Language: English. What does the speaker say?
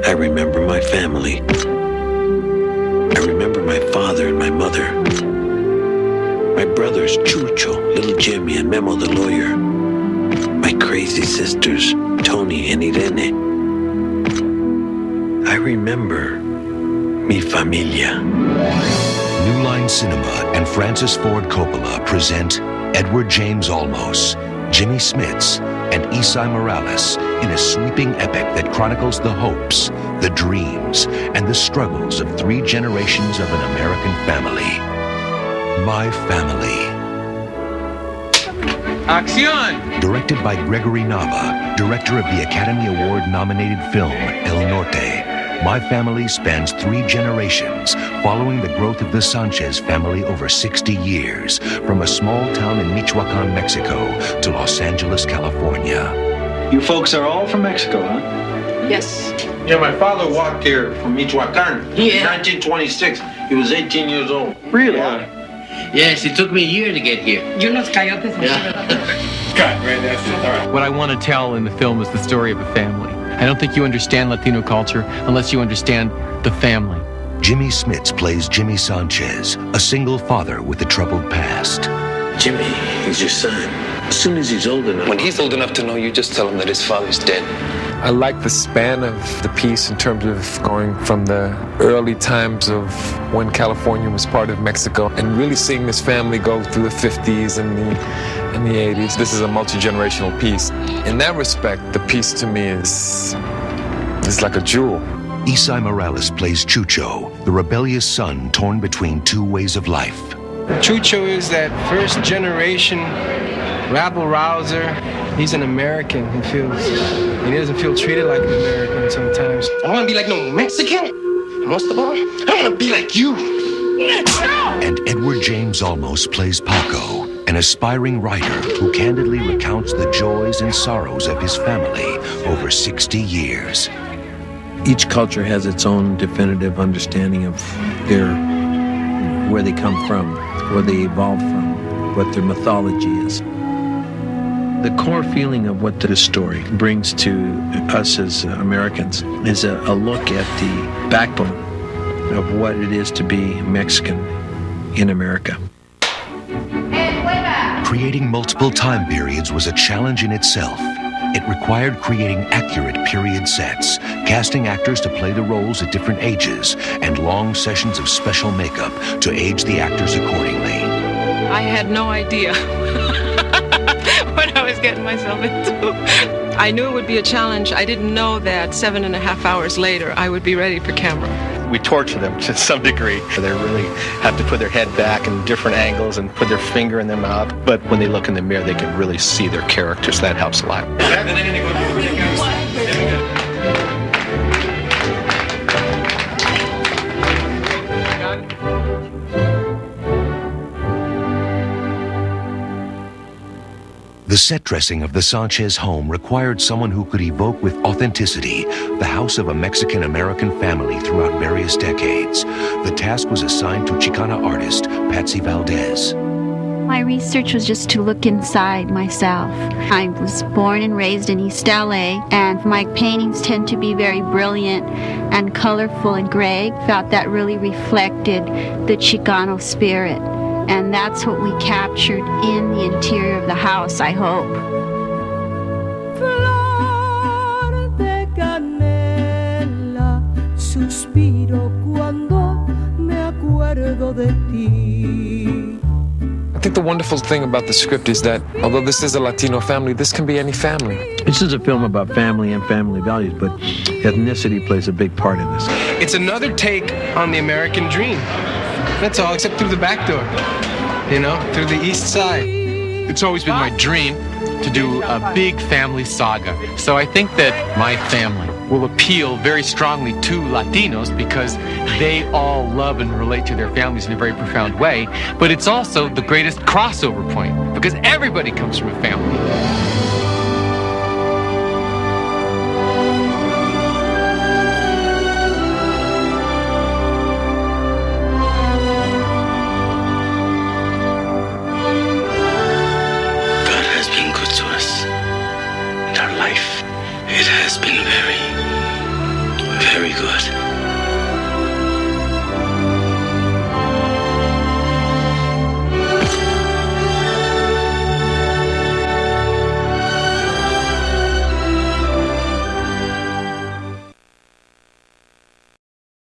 I remember my family. I remember my father and my mother. My brothers, Chucho, little Jimmy, and Memo the lawyer. My crazy sisters, Tony and Irene. I remember mi familia. New Line Cinema and Francis Ford Coppola present Edward James Olmos, Jimmy Smits, and Esai Morales in a sweeping epic that chronicles the hopes, the dreams, and the struggles of 3 generations of an American family. My Family. Acción! Directed by Gregory Nava, director of the Academy Award-nominated film El Norte, My Family spans 3 generations, following the growth of the Sanchez family over 60 years, from a small town in Michoacan, Mexico, to Los Angeles, California. You folks are all from Mexico, huh? Yes. Yeah, my father walked here from Michoacan. Yeah. 1926. He was 18 years old. Really? Yes, it took me a year to get here. Y unos cayotes. What I want to tell in the film is the story of a family. I don't think you understand Latino culture unless you understand the family. Jimmy Smits plays Jimmy Sanchez, a single father with a troubled past. Jimmy, he's your son. As soon as he's old enough. When he's old enough to know, you just tell him that his father's dead. I like the span of the piece in terms of going from the early times of when California was part of Mexico and really seeing this family go through the 50s and the 80s. This is a multi-generational piece. In that respect, the piece to me is like a jewel. Esai Morales plays Chucho, the rebellious son torn between 2 ways of life. Chucho is that first generation rabble-rouser. He's an American. He doesn't feel treated like an American sometimes. I don't want to be like no Mexican. Most of all, I want to be like you. And Edward James Olmos plays Paco, an aspiring writer who candidly recounts the joys and sorrows of his family over 60 years. Each culture has its own definitive understanding of where they come from, where they evolved from, what their mythology is. The core feeling of what this story brings to us as Americans is a look at the backbone of what it is to be Mexican in America. Creating multiple time periods was a challenge in itself. It required creating accurate period sets, casting actors to play the roles at different ages, and long sessions of special makeup to age the actors accordingly. I had no idea what I was getting myself into. I knew it would be a challenge. I didn't know that 7.5 hours later I would be ready for camera. We torture them to some degree. They really have to put their head back in different angles and put their finger in their mouth. But when they look in the mirror, they can really see their characters. That helps a lot. The set dressing of the Sanchez home required someone who could evoke with authenticity the house of a Mexican-American family throughout various decades. The task was assigned to Chicana artist Patsy Valdez. My research was just to look inside myself. I was born and raised in East LA, and my paintings tend to be very brilliant and colorful, and Greg felt that really reflected the Chicano spirit. And that's what we captured in the interior of the house, I hope. Flor de canela, suspiro cuando me acuerdo de ti. I think the wonderful thing about the script is that although this is a Latino family, this can be any family. This is a film about family and family values, but ethnicity plays a big part in this. It's another take on the American dream. That's all, except through the back door, through the east side. It's always been my dream to do a big family saga. So I think that My Family will appeal very strongly to Latinos because they all love and relate to their families in a very profound way. But it's also the greatest crossover point because everybody comes from a family. It has been very Very good.